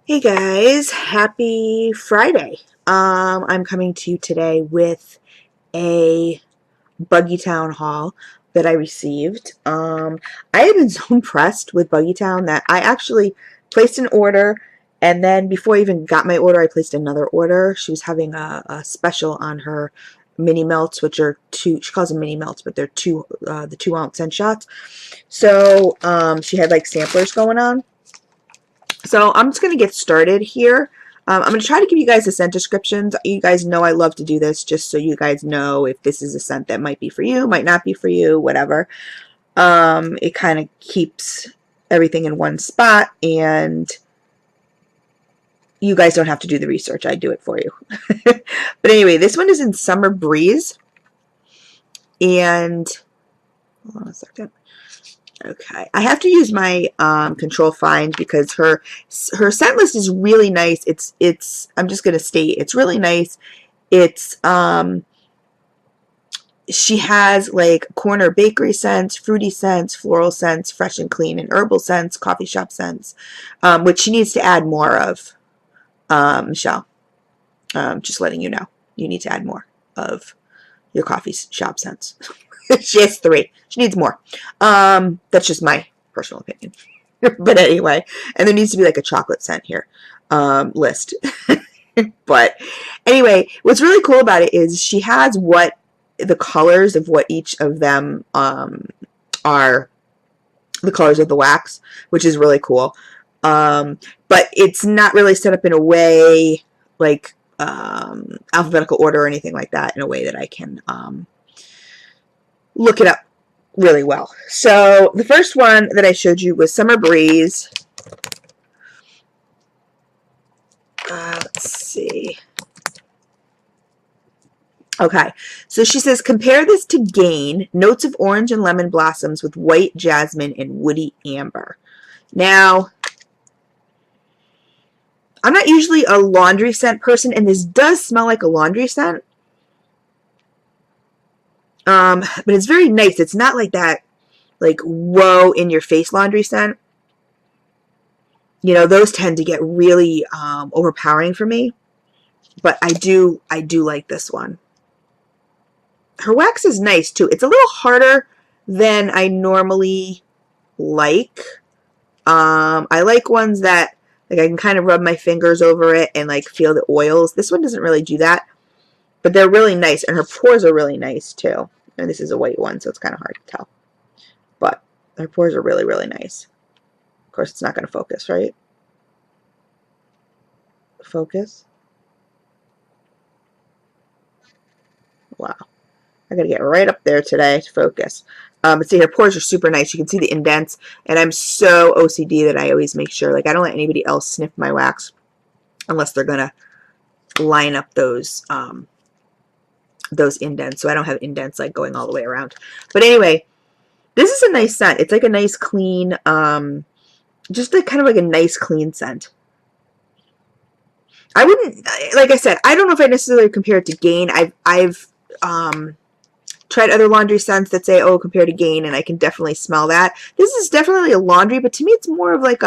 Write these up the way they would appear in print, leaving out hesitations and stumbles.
Hey guys, happy Friday. I'm coming to you today with a Buggytown haul that I received. I have been so impressed with Buggytown that I actually placed an order, and then before I even got my order, I placed another order. She was having a special on her mini melts, which are two, she calls them mini melts, but they're the 2 ounce scent shots. So she had like samplers going on. So I'm just going to get started here. I'm going to try to give you guys the scent descriptions. You guys know I love to do this just so you guys know if this is a scent that might be for you, might not be for you, whatever. It kind of keeps everything in one spot, and you guys don't have to do the research. I do it for you. But anyway, this one is in Summer Breeze. And hold on a second. Okay, I have to use my control find because her scent list is really nice. It's I'm just gonna state it's really nice. It's she has like corner bakery scents, fruity scents, floral scents, fresh and clean and herbal scents, coffee shop scents, which she needs to add more of. Michelle, just letting you know, you need to add more of your coffee shop scents. She has 3. She needs more. That's just my personal opinion. But anyway, and there needs to be like a chocolate scent here list. But anyway, what's really cool about it is she has what the colors of what each of them are the colors of the wax, which is really cool. But it's not really set up in a way like alphabetical order or anything like that, in a way that I can look it up really well. So the first one that I showed you was Summer Breeze. Let's see. Okay, so she says, compare this to Gain, notes of orange and lemon blossoms with white jasmine and woody amber. Now, I'm not usually a laundry scent person, and this does smell like a laundry scent. But it's very nice. It's not like that, like, whoa, in your face laundry scent. You know, those tend to get really overpowering for me. But I do like this one. Her wax is nice too. It's a little harder than I normally like. I like ones that like I can kind of rub my fingers over it and like feel the oils. This one doesn't really do that, but they're really nice, and her pores are really nice too. And this is a white one, so it's kind of hard to tell. But her pores are really, really nice. Of course, it's not going to focus, right? Focus. Wow. I got to get right up there today to focus. But see, her pores are super nice. You can see the indents. And I'm so OCD that I always make sure, like, I don't let anybody else sniff my wax unless they're going to line up those indents. So I don't have indents, like, going all the way around. But anyway, this is a nice scent. It's like a nice, clean, just like kind of like a nice, clean scent. I wouldn't, like I said, I don't know if I necessarily compare it to Gain. I've tried other laundry scents that say, oh, compared to Gain, and I can definitely smell that. This is definitely a laundry, but to me it's more of like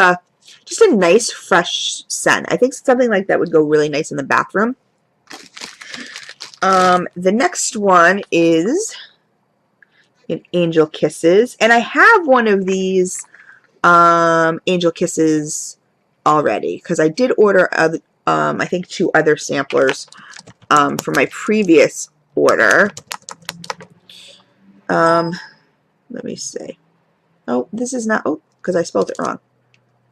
just a nice, fresh scent. I think something like that would go really nice in the bathroom. The next one is in Angel Kisses, and I have one of these Angel Kisses already, because I did order, I think 2 other samplers for my previous order. Let me see. Oh, this is not, oh, because I spelled it wrong,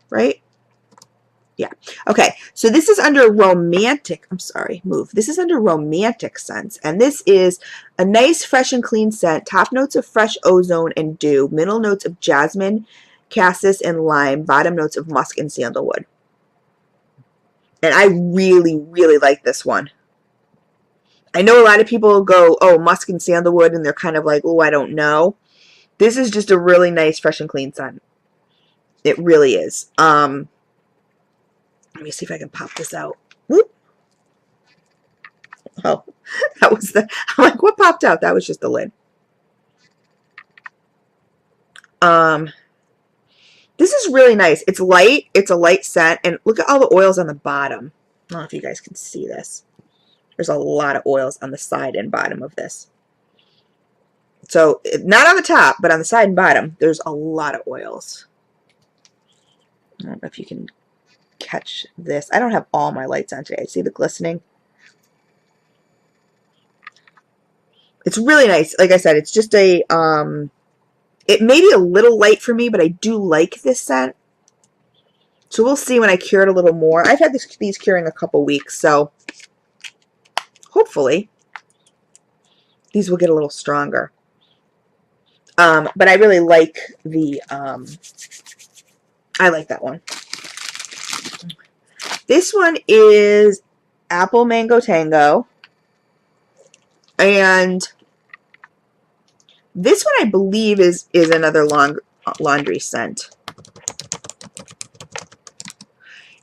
right? Yeah. Okay, so this is under romantic, I'm sorry, move. This is under romantic scents, and this is a nice, fresh and clean scent. Top notes of fresh ozone and dew. Middle notes of jasmine, cassis, and lime. Bottom notes of musk and sandalwood. And I really, really like this one. I know a lot of people go, oh, musk and sandalwood, and they're kind of like, oh, I don't know. This is just a really nice, fresh and clean scent. It really is. Let me see if I can pop this out. Whoop. Oh, that was I'm like, what popped out? That was just the lid. This is really nice. It's light. It's a light scent. And look at all the oils on the bottom. I don't know if you guys can see this. There's a lot of oils on the side and bottom of this. So not on the top, but on the side and bottom, there's a lot of oils. I don't know if you can catch this. I don't have all my lights on today. See the glistening? It's really nice. Like I said, it's just a, it may be a little light for me, but I do like this scent. So we'll see when I cure it a little more. I've had these curing a couple weeks, so hopefully these will get a little stronger. But I really like the, I like that one. This one is Apple Mango Tango. And this one I believe is another laundry scent.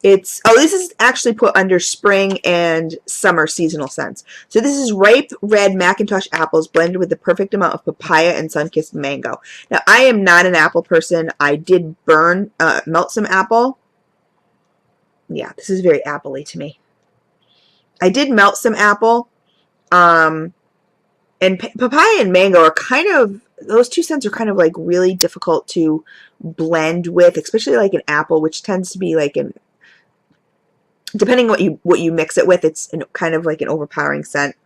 It's, oh, this is actually put under spring and summer seasonal scents. So this is ripe red Macintosh apples blended with the perfect amount of papaya and sun-kissed mango. Now, I am not an apple person. I did melt some apple. Yeah, this is very apple-y to me. I did melt some apple. And papaya and mango are kind of, those two scents are kind of like really difficult to blend with, especially like an apple, which tends to be like an, depending what you mix it with, it's kind of like an overpowering scent.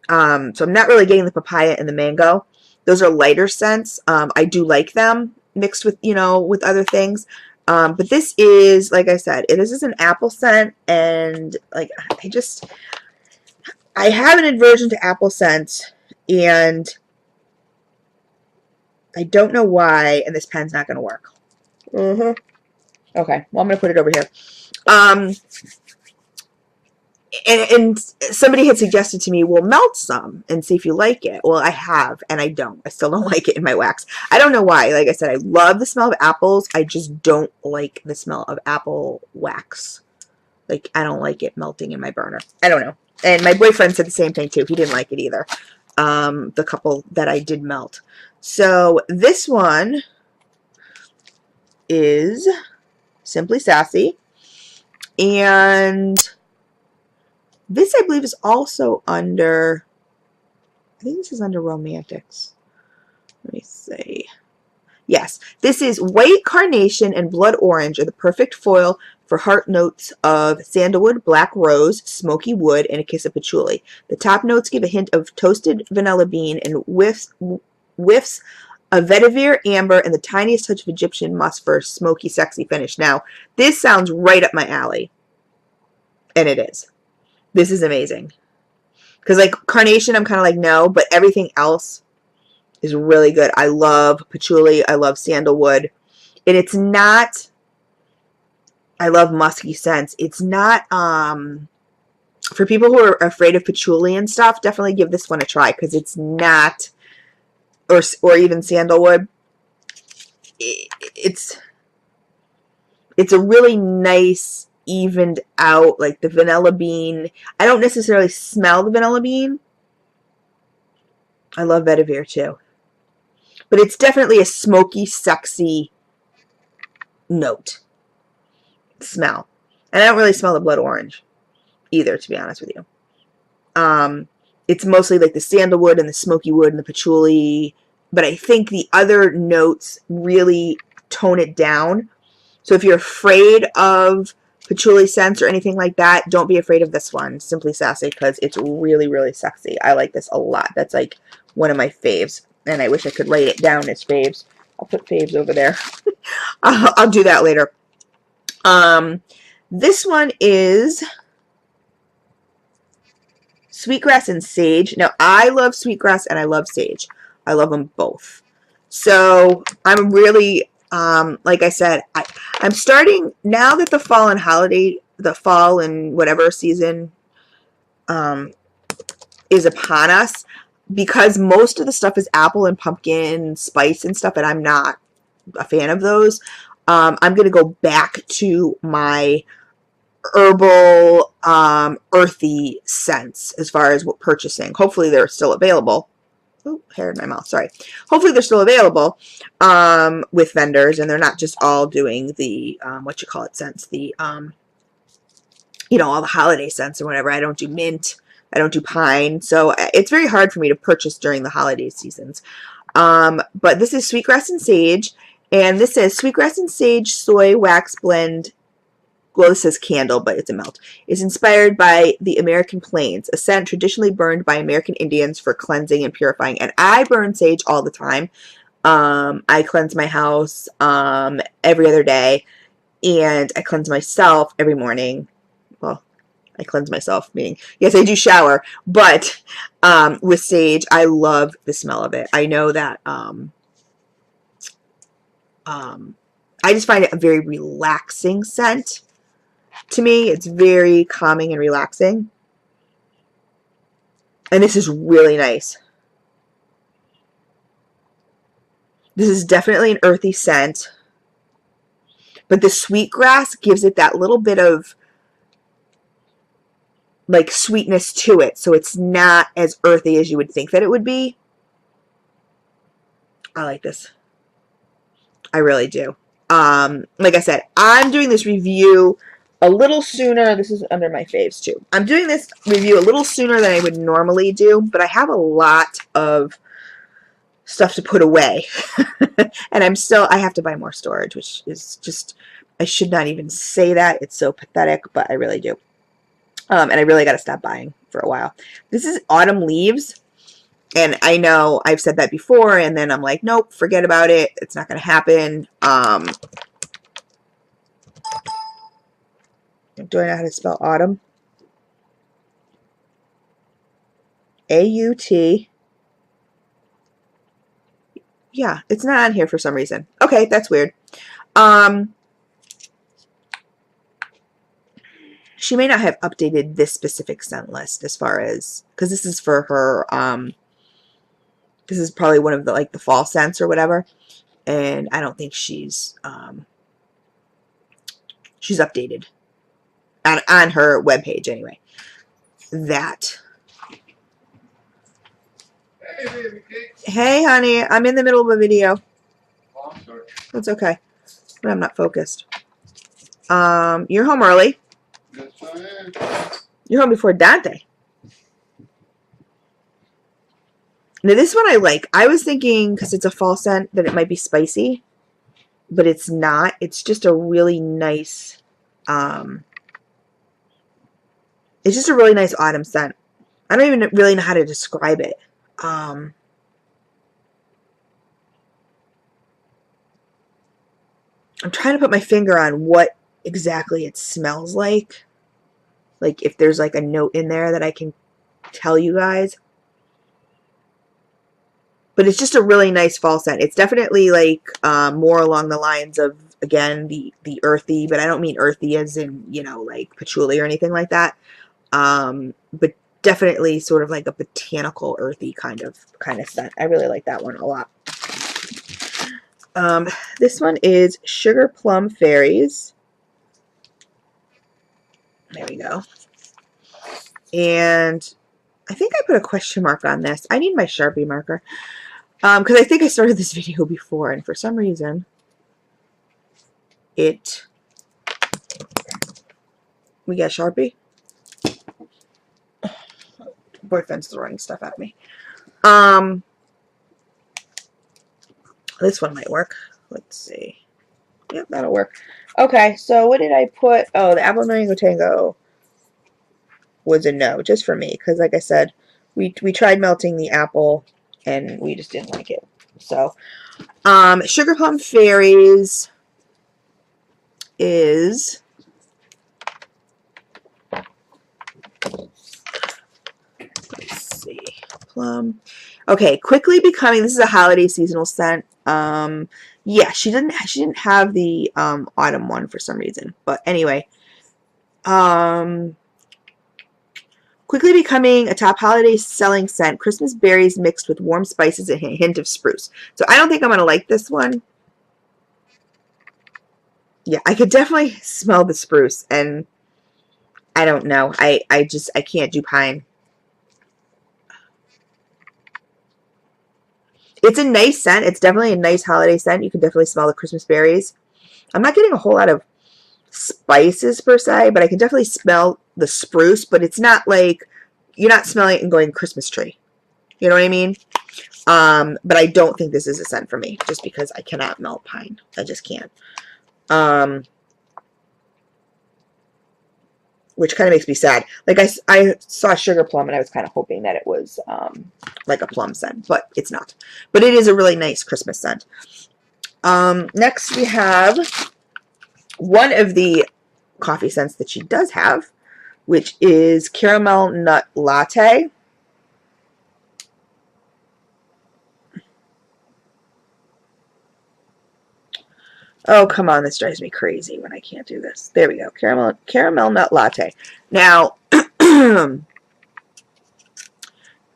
So I'm not really getting the papaya and the mango. Those are lighter scents. I do like them mixed with, you know, with other things. But this is, like I said, this is an apple scent, and like I have an aversion to apple scents, and I don't know why, and this pen's not going to work. Okay, well, I'm going to put it over here. And somebody had suggested to me, well, melt some and see if you like it. Well, I have, and I don't. I still don't like it in my wax. I don't know why. Like I said, I love the smell of apples. I just don't like the smell of apple wax. Like, I don't like it melting in my burner. I don't know. And my boyfriend said the same thing, too. He didn't like it either. The couple that I did melt. So, this one is Simply Sassy. And this, I believe, is also under, I think this is under Romantics. Let me see. Yes, this is White Carnation and Blood Orange are the perfect foil for heart notes of sandalwood, black rose, smoky wood, and a kiss of patchouli. The top notes give a hint of toasted vanilla bean and whiffs of vetiver, amber, and the tiniest touch of Egyptian musk for a smoky, sexy finish. Now, this sounds right up my alley. And it is. This is amazing. Because, like, Carnation, I'm kind of like, no, but everything else is really good. I love patchouli. I love sandalwood. And it's not, I love musky scents. It's not, for people who are afraid of patchouli and stuff, definitely give this one a try, because it's not, or even sandalwood. It's a really nice, evened out, like the vanilla bean. I don't necessarily smell the vanilla bean. I love vetiver too. But it's definitely a smoky, sexy note. Smell. And I don't really smell the blood orange either, to be honest with you. It's mostly like the sandalwood and the smoky wood and the patchouli. But I think the other notes really tone it down. So if you're afraid of patchouli scents or anything like that, don't be afraid of this one, Simply Sassy, because it's really, really sexy. I like this a lot. That's like one of my faves. And I wish I could write it down as faves. I'll put faves over there. I'll do that later. This one is Sweetgrass and Sage. Now, I love Sweetgrass and I love Sage. I love them both. So, I'm really, like I said, I'm starting, now that the fall and holiday, the fall and whatever season is upon us, because most of the stuff is apple and pumpkin spice and stuff, and I'm not a fan of those, I'm going to go back to my herbal, earthy scents as far as what purchasing. Hopefully they're still available. Oh, hair in my mouth, sorry. Hopefully they're still available with vendors, and they're not just all doing the, what you call it, scents, the, you know, all the holiday scents or whatever. I don't do mint. I don't do pine. So it's very hard for me to purchase during the holiday seasons. But this is Sweetgrass and Sage, and this says Sweetgrass and Sage Soy Wax Blend. Well, this says candle, but it's a melt. Is inspired by the American Plains, a scent traditionally burned by American Indians for cleansing and purifying. And I burn sage all the time. I cleanse my house every other day, and I cleanse myself every morning. Well, I cleanse myself, meaning, yes, I do shower, but with sage, I love the smell of it. I know that I just find it a very relaxing scent. To me, it's very calming and relaxing. And this is really nice. This is definitely an earthy scent. But the sweetgrass gives it that little bit of like sweetness to it. So it's not as earthy as you would think that it would be. I like this. I really do. Like I said, I'm doing this review a little sooner. This is under my faves too. I'm doing this review a little sooner than I would normally do, but I have a lot of stuff to put away. And I have to buy more storage, which is just, I should not even say that. It's so pathetic, but I really do. And I really got to stop buying for a while. This is Autumn Leaves. And I know I've said that before, and then I'm like, nope, forget about it. It's not going to happen. Do I know how to spell autumn? A-U-T. Yeah, it's not on here for some reason. Okay, that's weird. She may not have updated this specific scent list as far as, because this is for her, this is probably one of the, like, the fall scents or whatever. And I don't think she's updated on her webpage anyway. That. Hey, baby cakes. Hey, honey, I'm in the middle of a video. Oh, I'm sorry. That's okay. But I'm not focused. You're home early. Yes, I am. You're home before Dante. Now, this one I like. I was thinking, because it's a fall scent, that it might be spicy. But it's not. It's just a really nice, it's just a really nice autumn scent. I don't even really know how to describe it. I'm trying to put my finger on what exactly it smells like. Like, if there's like a note in there that I can tell you guys. But it's just a really nice fall scent. It's definitely like more along the lines of, again, the earthy, but I don't mean earthy as in, you know, like patchouli or anything like that. But definitely sort of like a botanical earthy kind of scent. I really like that one a lot. This one is Sugar Plum Fairies. There we go. And I think I put a question mark on this. I need my Sharpie marker. Because I think I started this video before, and for some reason, we got Sharpie? Boyfriend's throwing stuff at me. This one might work. Let's see. Yep, that'll work. Okay, so what did I put? Oh, the Apple Mango Tango was a no, just for me, because like I said, we tried melting the apple, and we just didn't like it. So, Sugar Plum Fairies is, let's see, plum. Okay, quickly becoming, this is a holiday seasonal scent. Yeah, she didn't have the autumn one for some reason. But anyway, quickly becoming a top holiday selling scent, Christmas berries mixed with warm spices and a hint of spruce. So I don't think I'm going to like this one. Yeah, I could definitely smell the spruce, and I don't know. I can't do pine. It's a nice scent. It's definitely a nice holiday scent. You can definitely smell the Christmas berries. I'm not getting a whole lot of spices per se, but I can definitely smell the spruce, but it's not like you're not smelling it and going Christmas tree. You know what I mean? But I don't think this is a scent for me just because I cannot melt pine. I just can't. Which kind of makes me sad. Like I saw sugar plum and I was kind of hoping that it was like a plum scent, but it's not. But it is a really nice Christmas scent. Next we have one of the coffee scents that she does have, which is caramel nut latte. Oh, come on, this drives me crazy when I can't do this. There we go, caramel nut latte. Now,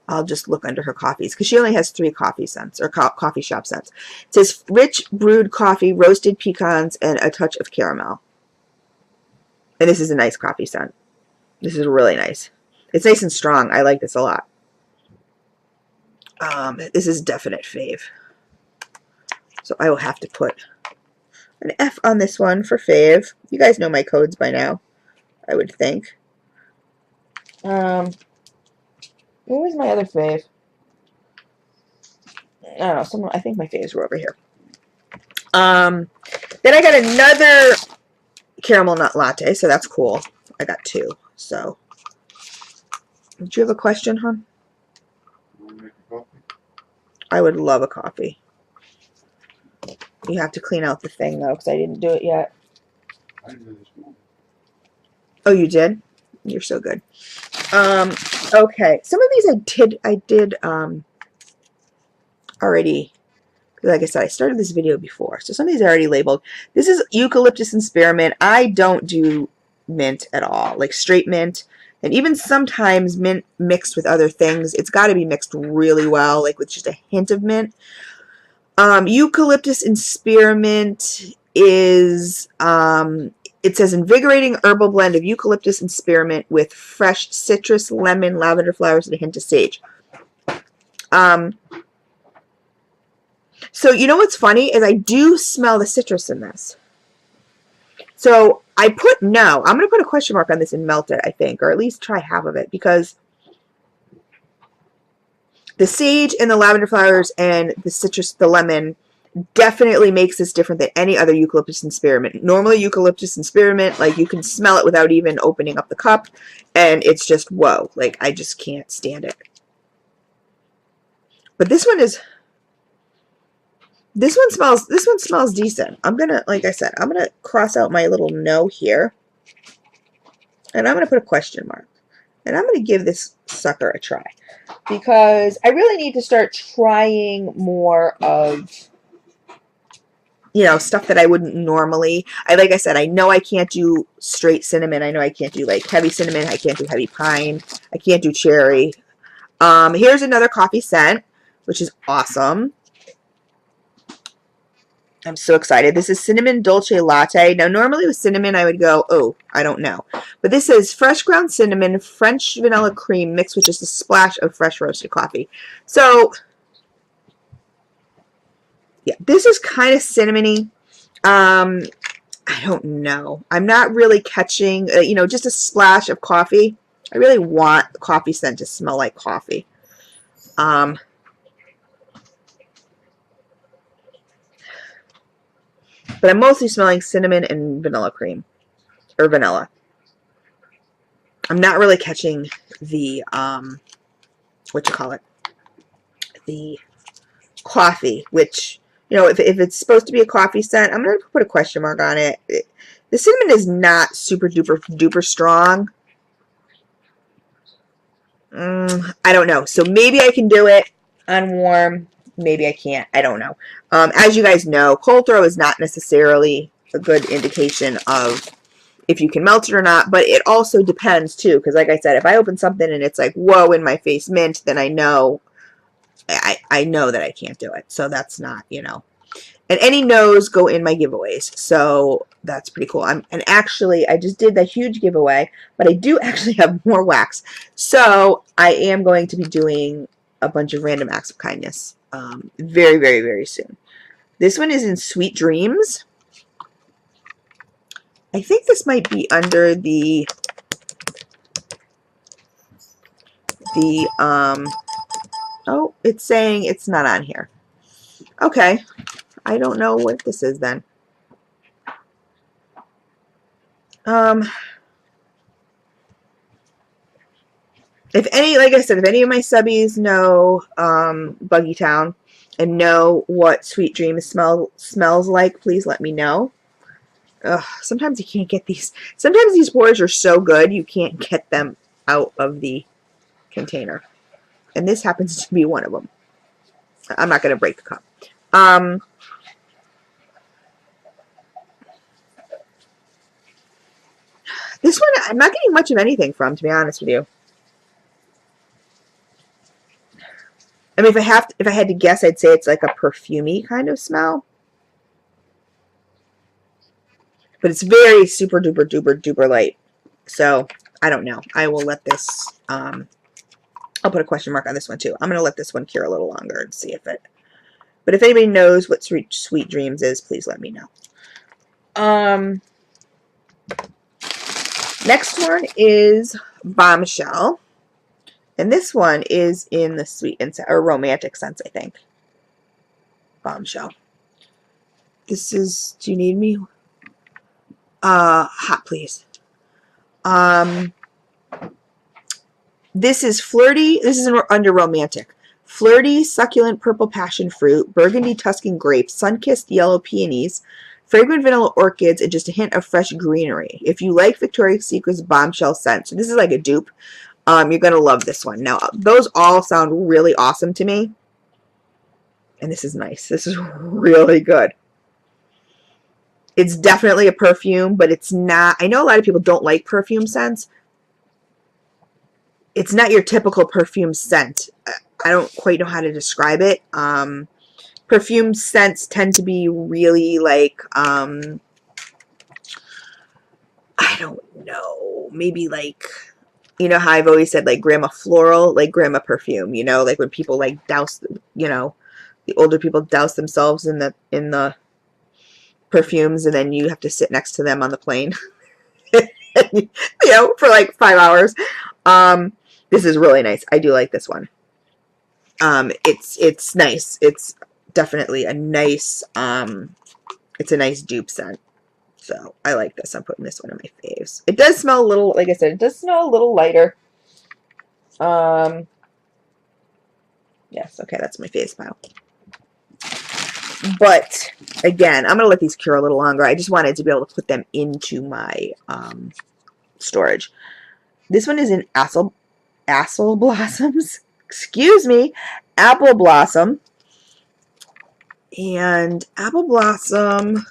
I'll just look under her coffees because she only has 3 coffee scents or coffee shop scents. It says rich brewed coffee, roasted pecans, and a touch of caramel. And this is a nice coffee scent. This is really nice. It's nice and strong. I like this a lot. This is definite fave. So I will have to put an F on this one for fave. You guys know my codes by now, I would think. What was my other fave? I don't know. I think my faves were over here. Then I got another caramel nut latte, so that's cool. I got 2. So, did you have a question, hon? I would love a coffee. You have to clean out the thing though, because I didn't do it yet. I did this morning. Oh, you did? You're so good. Okay. Some of these I did already. Like I said, I started this video before, so some of these are already labeled. This is eucalyptus and spearmint. I don't do mint at all, like straight mint, and even sometimes mint mixed with other things. It's got to be mixed really well, like with just a hint of mint. Eucalyptus and spearmint is, it says invigorating herbal blend of eucalyptus and spearmint with fresh citrus, lemon, lavender flowers, and a hint of sage. So you know what's funny is I do smell the citrus in this. So I put no. I'm going to put a question mark on this and melt it, I think, or at least try half of it, because the sage and the lavender flowers and the citrus, the lemon, definitely makes this different than any other eucalyptus and spearmint. Normally eucalyptus and spearmint, like you can smell it without even opening up the cup, and it's just whoa, like I just can't stand it. But this one smells decent. I'm gonna, like I said, I'm gonna cross out my little no here, and I'm gonna put a question mark, and I'm gonna give this sucker a try, because I really need to start trying more of, you know, stuff that I wouldn't normally. Like I said, I know I can't do straight cinnamon. I know I can't do like heavy cinnamon. I can't do heavy pine. I can't do cherry. Here's another coffee scent, which is awesome. I'm so excited. This is Cinnamon Dolce Latte. Now, normally with cinnamon, I would go, oh, I don't know. But this is fresh ground cinnamon, French vanilla cream mixed with just a splash of fresh roasted coffee. So, yeah, this is kind of cinnamony. I don't know. I'm not really catching, you know, just a splash of coffee. I really want the coffee scent to smell like coffee. But I'm mostly smelling cinnamon and vanilla cream, or vanilla. I'm not really catching the, the coffee, which, you know, if it's supposed to be a coffee scent, I'm going to put a question mark on it. The cinnamon is not super duper duper strong. I don't know. So maybe I can do it on warm. Maybe I can't. I don't know. As you guys know, cold throw is not necessarily a good indication of if you can melt it or not, but it also depends too, because like I said, if I open something and it's like, whoa, in my face mint, then I know I know that I can't do it. So that's not, you know. And any no's go in my giveaways. So that's pretty cool. And actually, I just did the huge giveaway, but I do actually have more wax. So I am going to be doing a bunch of random acts of kindness very, very, very soon. This one is in Sweet Dreams. I think this might be under the oh, it's saying it's not on here. Okay, I don't know what this is then. If any, like I said, if any of my subbies know Buggytown and know what Sweet Dreams smells like, please let me know. Ugh, sometimes you can't get these. Sometimes these pours are so good you can't get them out of the container. And this happens to be one of them. I'm not going to break the cup. This one, I'm not getting much of anything from, to be honest with you. I mean, if I had to guess, I'd say it's like a perfumey kind of smell. But it's very super duper duper duper light. So, I don't know. I will let this, I'll put a question mark on this one too. I'm going to let this one cure a little longer and see if it, but if anybody knows what Sweet Dreams is, please let me know. Next one is Bombshell. And this one is in the sweet and or romantic sense, I think. Bombshell. This is, do you need me? Hot, please. This is flirty. This is under romantic. Flirty, succulent purple passion fruit, burgundy Tuscan grapes, sun-kissed yellow peonies, fragrant vanilla orchids, and just a hint of fresh greenery. If you like Victoria's Secret's Bombshell scent, so this is like a dupe, you're going to love this one. Now, those all sound really awesome to me. And this is nice. This is really good. It's definitely a perfume, but it's not. I know a lot of people don't like perfume scents. It's not your typical perfume scent. I don't quite know how to describe it. Perfume scents tend to be really like, I don't know, maybe like, you know how I've always said like grandma floral, like grandma perfume, you know, like when people like douse, you know, the older people douse themselves in the perfumes and then you have to sit next to them on the plane, you know, for like 5 hours. This is really nice. I do like this one. It's nice. It's definitely a nice, it's a nice dupe scent. So I like this. I'm putting this one in my faves. It does smell a little, like I said, it does smell a little lighter. Yes, okay, that's my face pile. But again, I'm going to let these cure a little longer. I just wanted to be able to put them into my storage. This one is in Apple Blossoms. Excuse me. Apple Blossom. And Apple Blossom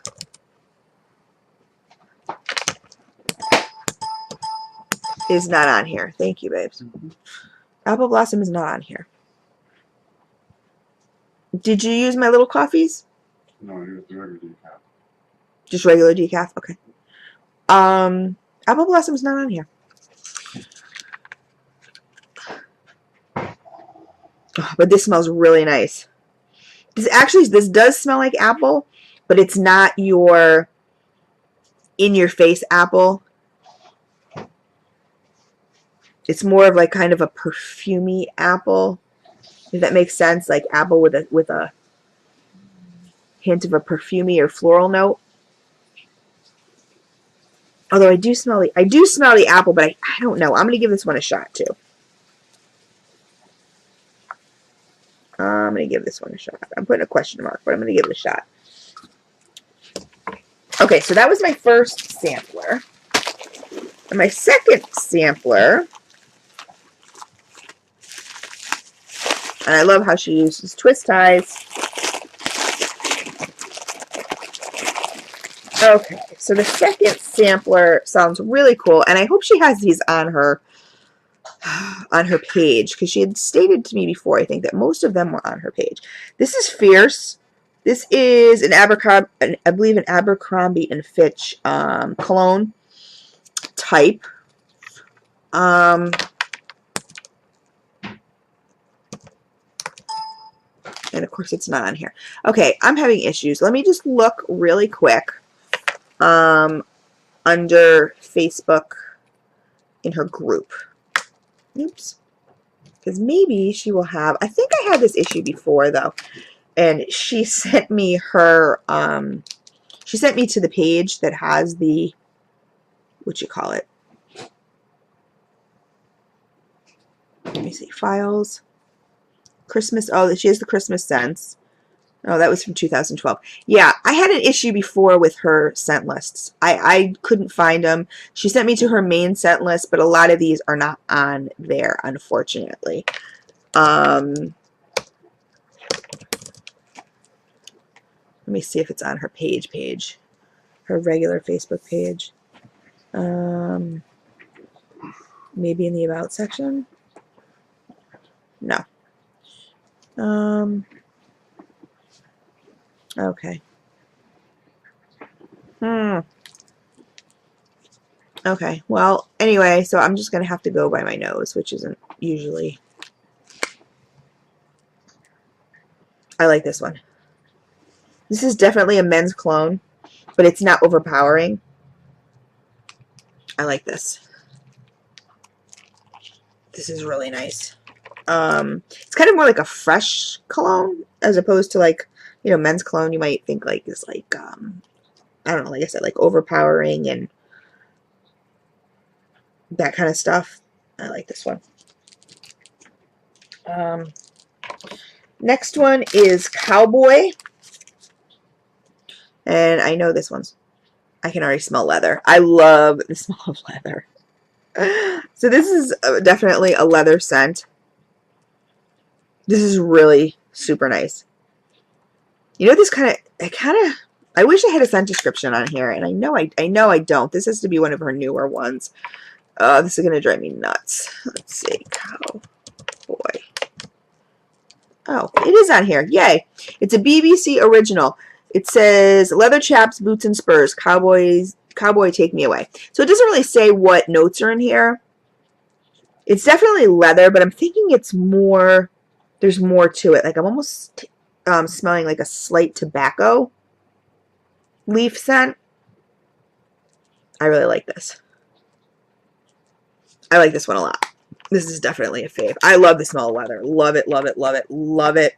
is not on here. Thank you, babes. Apple Blossom is not on here. Did you use my little coffees? No, I used the regular decaf. Just regular decaf? Okay. Apple Blossom is not on here. Oh, but this smells really nice. This does smell like apple, but it's not your in-your-face apple. It's more of like kind of a perfumey apple, if that makes sense. Like apple with a hint of a perfumey or floral note. Although I do smell the apple, but I don't know. I'm gonna give this one a shot too. I'm going to give this one a shot. I'm putting a question mark, but I'm going to give it a shot. Okay, so that was my first sampler. And my second sampler, and I love how she uses twist ties. Okay, so the second sampler sounds really cool, and I hope she has these on her page, because she had stated to me before, I think, that most of them were on her page. This is Fierce. This is an Abercrombie, I believe an Abercrombie and Fitch cologne type. And of course it's not on here. Okay, I'm having issues. Let me just look really quick under Facebook in her group. Oops. Because maybe she will have, I think I had this issue before though. And she sent me her, she sent me to the page that has the, what you call it? Let me see, files. Christmas, oh, she has the Christmas scents. Oh, that was from 2012. Yeah, I had an issue before with her scent lists. I couldn't find them. She sent me to her main scent list, but a lot of these are not on there, unfortunately. Let me see if it's on her page. Her regular Facebook page. Maybe in the About section? No. Okay. Okay, well, anyway, so I'm just going to have to go by my nose, which isn't usually... I like this one. This is definitely a men's cologne, but it's not overpowering. I like this. This is really nice. It's kind of more like a fresh cologne, as opposed to like, you know, men's cologne you might think like is like, I don't know, like I said, like overpowering and that kind of stuff. I like this one. Next one is Cowboy. And I know this one's, I can already smell leather. I love the smell of leather. So this is definitely a leather scent. This is really super nice. You know, this I wish I had a scent description on here, and I know I don't. This has to be one of her newer ones. This is gonna drive me nuts. Let's see, Cowboy. Oh, it is on here. Yay! It's a BBC original. It says leather chaps, boots, and spurs. Cowboy, take me away. So it doesn't really say what notes are in here. It's definitely leather, but I'm thinking it's more. There's more to it. Like I'm almost smelling like a slight tobacco leaf scent. I really like this. I like this one a lot. This is definitely a fave. I love the smell of leather. Love it, love it, love it, love it.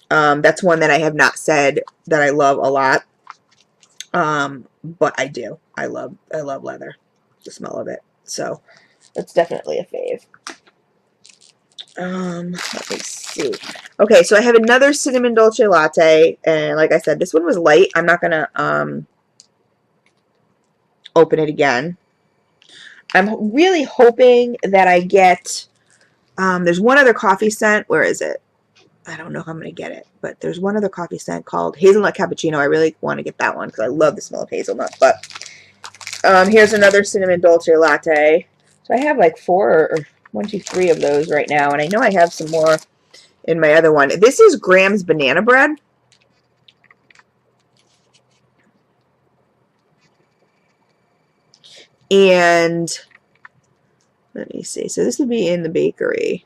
That's one that I have not said that I love a lot. But I do. I love leather. The smell of it. So that's definitely a fave. Let me see. Okay, so I have another cinnamon dolce latte, and like I said, this one was light. I'm not gonna open it again. I'm really hoping that I get, there's one other coffee scent. Where is it? I don't know if I'm going to get it, but there's one other coffee scent called Hazelnut Cappuccino. I really want to get that one because I love the smell of hazelnut. But here's another cinnamon dolce latte. So I have like 1, 2, 3 of those right now, and I know I have some more in my other one. This is Graham's Banana Bread. And let me see. So this would be in the bakery.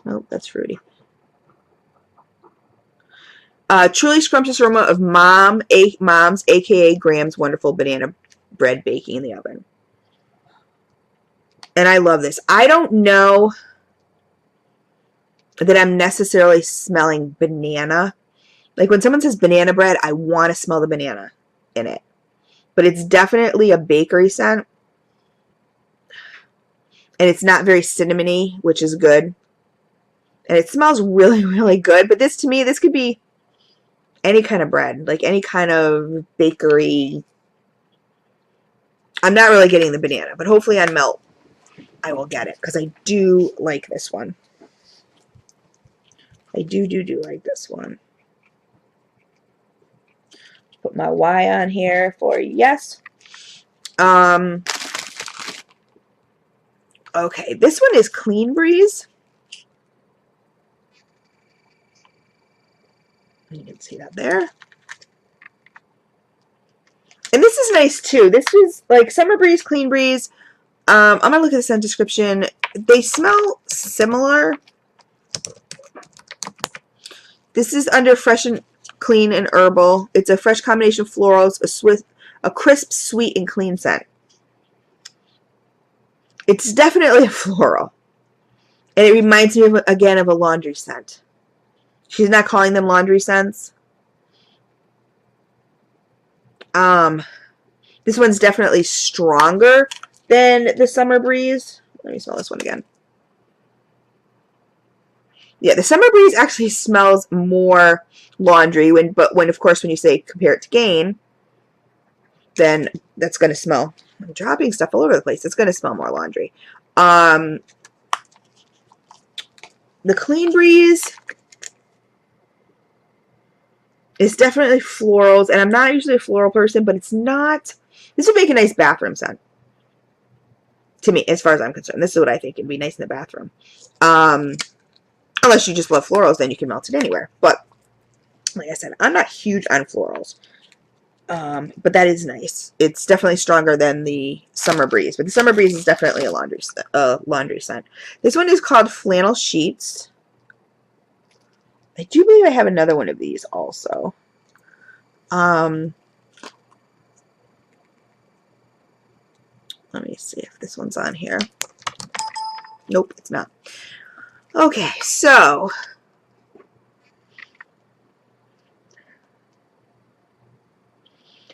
Oh, that's fruity. Truly scrumptious aroma of Mom's, aka Graham's Wonderful Banana Bread baking in the oven. And I love this. I don't know that I'm necessarily smelling banana. Like when someone says banana bread, I want to smell the banana in it. But it's definitely a bakery scent. And it's not very cinnamony, which is good. And it smells really, really good. But this, to me, this could be any kind of bread. Like any kind of bakery. I'm not really getting the banana. But hopefully on Melt, I will get it. Because I do like this one. I do like this one. Put my Y on here for yes. Okay, this one is Clean Breeze. You can see that there. And this is nice too. This is like Summer Breeze, Clean Breeze. I'm going to look at the scent description. They smell similar. This is under Fresh and Clean and Herbal. It's a fresh combination of florals, a crisp, sweet, and clean scent. It's definitely a floral. And it reminds me, again, of a laundry scent. She's not calling them laundry scents. This one's definitely stronger than the Summer Breeze. Let me smell this one again. Yeah, the Summer Breeze actually smells more laundry, but of course, when you say compare it to Gain, then that's going to smell, I'm dropping stuff all over the place. It's going to smell more laundry. The Clean Breeze is definitely florals, and I'm not usually a floral person, but it's not, this would make a nice bathroom scent. To me, as far as I'm concerned. This is what I think would be nice in the bathroom. Unless you just love florals, then you can melt it anywhere. But, like I said, I'm not huge on florals. But that is nice. It's definitely stronger than the Summer Breeze. But the Summer Breeze is definitely a laundry scent. This one is called Flannel Sheets. I do believe I have another one of these also. Let me see if this one's on here. Nope, it's not. Okay, so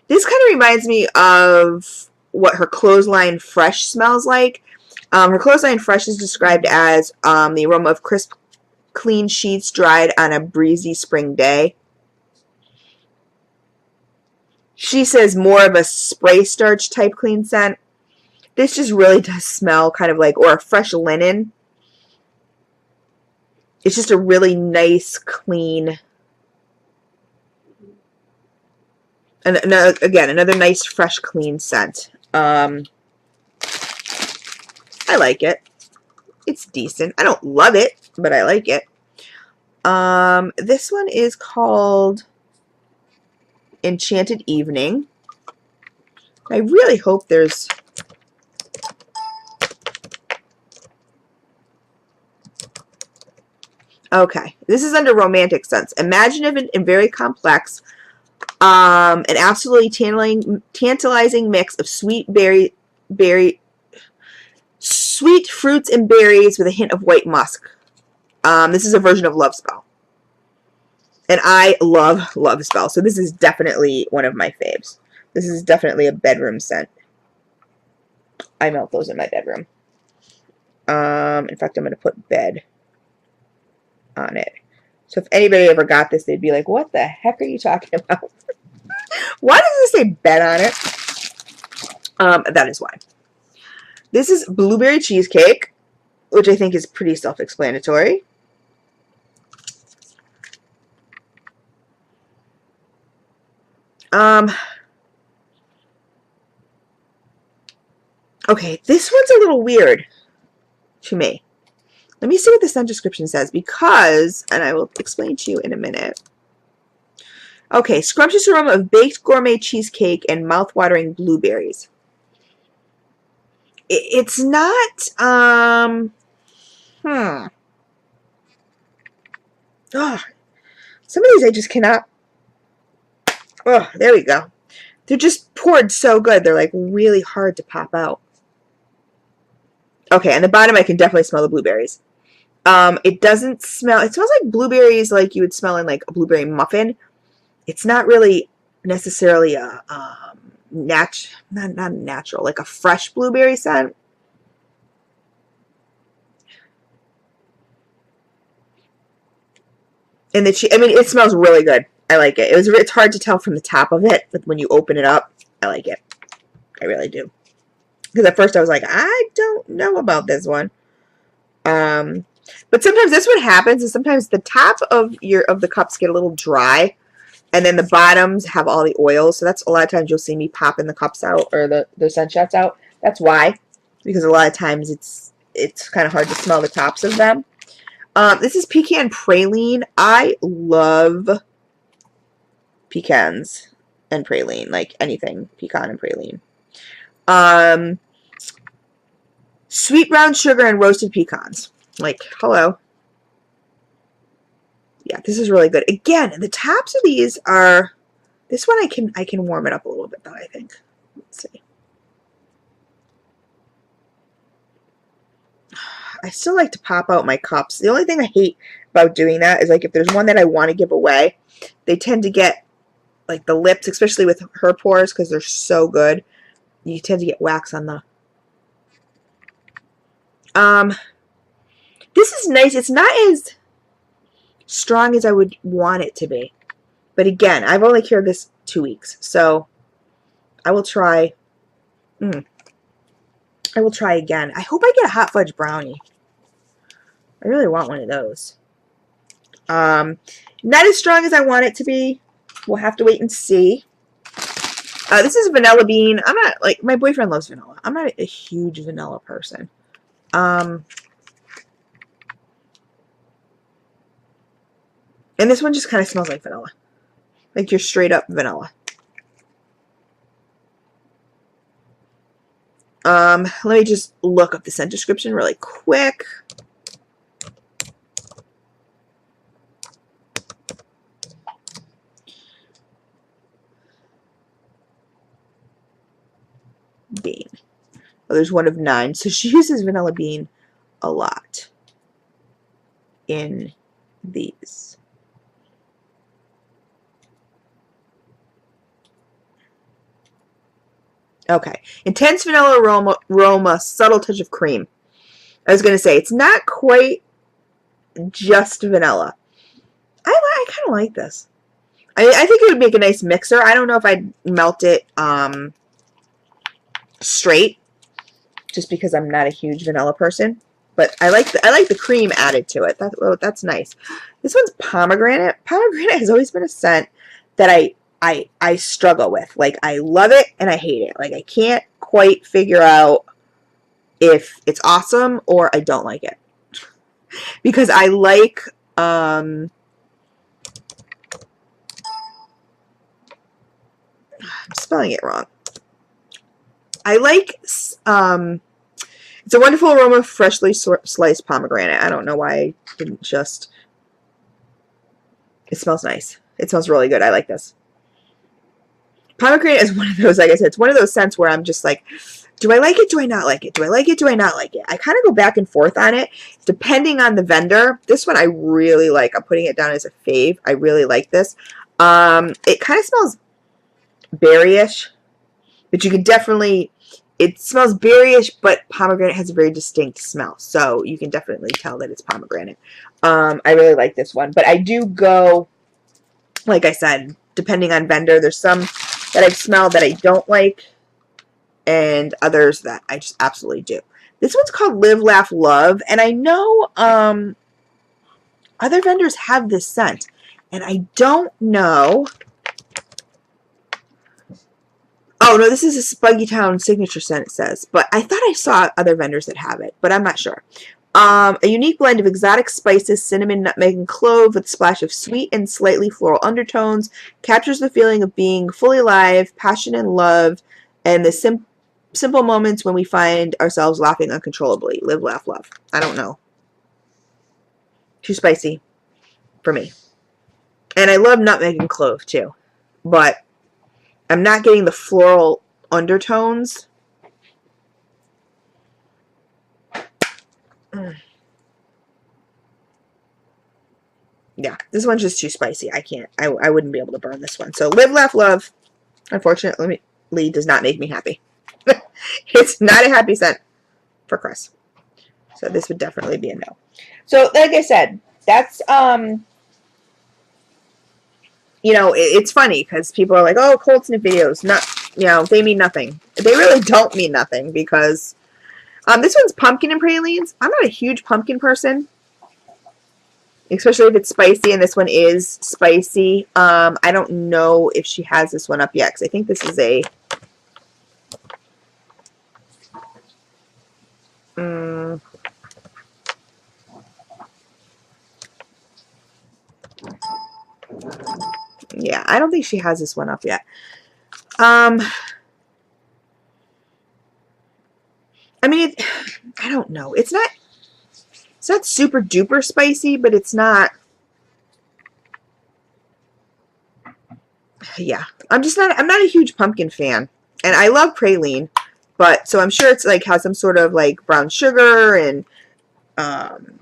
this kind of reminds me of what her Clothesline Fresh smells like. Her Clothesline Fresh is described as the aroma of crisp, clean sheets dried on a breezy spring day. She says more of a spray starch type clean scent. This just really does smell kind of like, or a fresh linen. It's just a really nice, clean, and again, another nice, fresh, clean scent. I like it. It's decent. I don't love it, but I like it. This one is called Enchanted Evening. I really hope there's... Okay, this is under romantic scents. Imaginative and very complex. An absolutely tantalizing mix of sweet fruits and berries with a hint of white musk. This is a version of Love Spell. And I love Love Spell, so this is definitely one of my faves. This is definitely a bedroom scent. I melt those in my bedroom. In fact, I'm going to put bed on it. So if anybody ever got this, they'd be like, what the heck are you talking about? Why does it say bed on it? That is why. This is Blueberry Cheesecake, which I think is pretty self-explanatory. Okay, this one's a little weird to me. Let me see what the scent description says, because, and I will explain to you in a minute. Okay, scrumptious aroma of baked gourmet cheesecake and mouth-watering blueberries. It's not, oh, some of these I just cannot, oh, there we go. They're just poured so good, they're like really hard to pop out. Okay, on the bottom I can definitely smell the blueberries. It doesn't smell, it smells like blueberries like you would smell in like a blueberry muffin. It's not really necessarily a not natural, like a fresh blueberry scent. And I mean, it smells really good. I like it. It's hard to tell from the top of it, but when you open it up, I like it. I really do. Because at first I was like, I don't know about this one. But sometimes that's what happens, is sometimes the top of the cups get a little dry, and then the bottoms have all the oils. So that's a lot of times you'll see me popping the cups out, or the scent shots out. That's why, because a lot of times it's kind of hard to smell the tops of them. This is Pecan Praline. I love pecans and praline, like anything pecan and praline. Sweet brown sugar and roasted pecans. Like, hello. Yeah, this is really good. Again, the tops of these are, this one I can warm it up a little bit though, I think. Let's see. I still like to pop out my cups. The only thing I hate about doing that is like if there's one that I want to give away, they tend to get like the lips, especially with her pours because they're so good. You tend to get wax on the this is nice. It's not as strong as I would want it to be. But again, I've only cured this 2 weeks, so I will try. I will try again. I hope I get a hot fudge brownie. I really want one of those. Not as strong as I want it to be. We'll have to wait and see. This is vanilla bean. I'm not, like, my boyfriend loves vanilla. I'm not a huge vanilla person. And this one just kind of smells like vanilla. Like your straight up vanilla. Let me just look up the scent description really quick. Bean. Oh, there's one of 9. So she uses vanilla bean a lot in these. Okay. Intense vanilla aroma, subtle touch of cream. I was going to say, it's not quite just vanilla. I kind of like this. I think it would make a nice mixer. I don't know if I'd melt it straight, just because I'm not a huge vanilla person. But I like the cream added to it. That's nice. This one's pomegranate. Pomegranate has always been a scent that I struggle with. Like, I love it and I hate it. Like, I can't quite figure out if it's awesome or I don't like it. Because I like, I'm spelling it wrong. I like, it's a wonderful aroma of freshly sliced pomegranate. I don't know why I didn't just, it smells nice. It smells really good. I like this. Pomegranate is one of those, like I said, it's one of those scents where I'm just like, do I like it? Do I not like it? Do I like it? Do I not like it? I kind of go back and forth on it depending on the vendor. This one I really like. I'm putting it down as a fave. I really like this. It kind of smells berryish, but you can definitely, it smells berryish, but pomegranate has a very distinct smell. So you can definitely tell that it's pomegranate. I really like this one, but I do go, like I said, depending on vendor. There's some that I've smelled that I don't like, and others that I just absolutely do. This one's called Live, Laugh, Love, and I know other vendors have this scent, and I don't know. Oh, no, this is a Buggytown signature scent, it says, but I thought I saw other vendors that have it, but I'm not sure. A unique blend of exotic spices, cinnamon, nutmeg, and clove with a splash of sweet and slightly floral undertones, captures the feeling of being fully alive, passion and love, and the simple moments when we find ourselves laughing uncontrollably. Live, laugh, love. I don't know. Too spicy for me. And I love nutmeg and clove too, but I'm not getting the floral undertones. Yeah, this one's just too spicy. I can't. I wouldn't be able to burn this one. So Live, Laugh, Love, unfortunately, does not make me happy. It's not a happy scent for Chris. So this would definitely be a no. So like I said, that's you know, it's funny because people are like, oh, cold snip videos, not, you know, they mean nothing. They really don't mean nothing because this one's pumpkin and pralines. I'm not a huge pumpkin person, especially if it's spicy, and this one is spicy. I don't know if she has this one up yet because I think this is a yeah, I don't think she has this one up yet. I mean, I don't know. It's not super duper spicy, but it's not yeah, I'm not a huge pumpkin fan. And I love praline, but so I'm sure it's like has some sort of like brown sugar and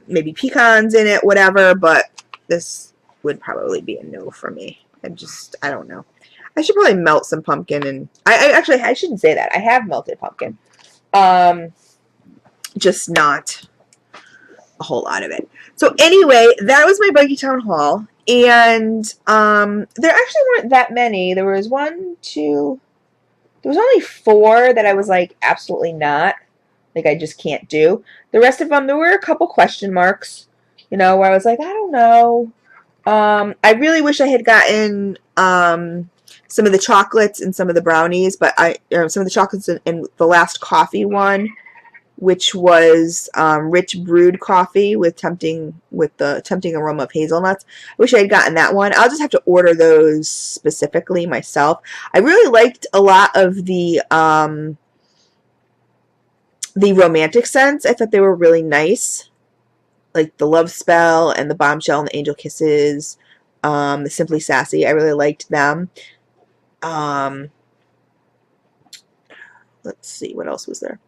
maybe pecans in it, whatever, but this would probably be a no for me. I don't know. I should probably melt some pumpkin, and I shouldn't say that. I have melted pumpkin. Just not a whole lot of it. So anyway, that was my Buggytown haul, and there actually weren't that many. There was there was only 4 that I was like absolutely not. Like I just can't do. The rest of them, there were a couple question marks, where I was like, I don't know. I really wish I had gotten some of the chocolates and some of the brownies, but some of the chocolates in the last coffee one, which was rich brewed coffee with the tempting aroma of hazelnuts. I wish I had gotten that one. I'll just have to order those specifically myself. I really liked a lot of the romantic scents. I thought they were really nice, like the Love Spell and the Bombshell and the Angel Kisses, the Simply Sassy. I really liked them. Let's see, what else was there?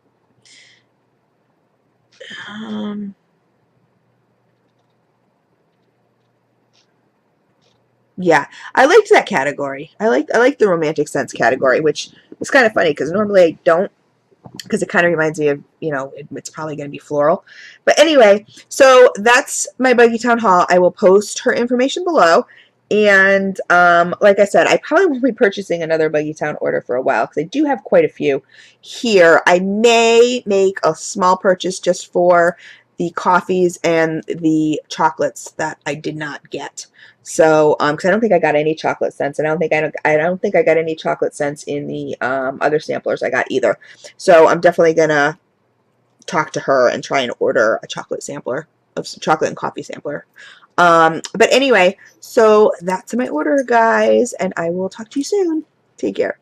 Yeah, I liked that category. I liked the romantic scents category, which is kind of funny because normally I don't, because it kind of reminds me of, it's probably going to be floral. But anyway, so that's my Buggytown haul. I will post her information below. And like I said, I probably won't be purchasing another Buggytown order for a while because I do have quite a few here. I may make a small purchase just for the coffees and the chocolates that I did not get. So, because I don't think I got any chocolate scents, and I don't think I got any chocolate scents in the other samplers I got either. So I'm definitely gonna talk to her and try and order a chocolate sampler, of chocolate and coffee sampler. But anyway, so that's my order, guys, and I will talk to you soon. Take care.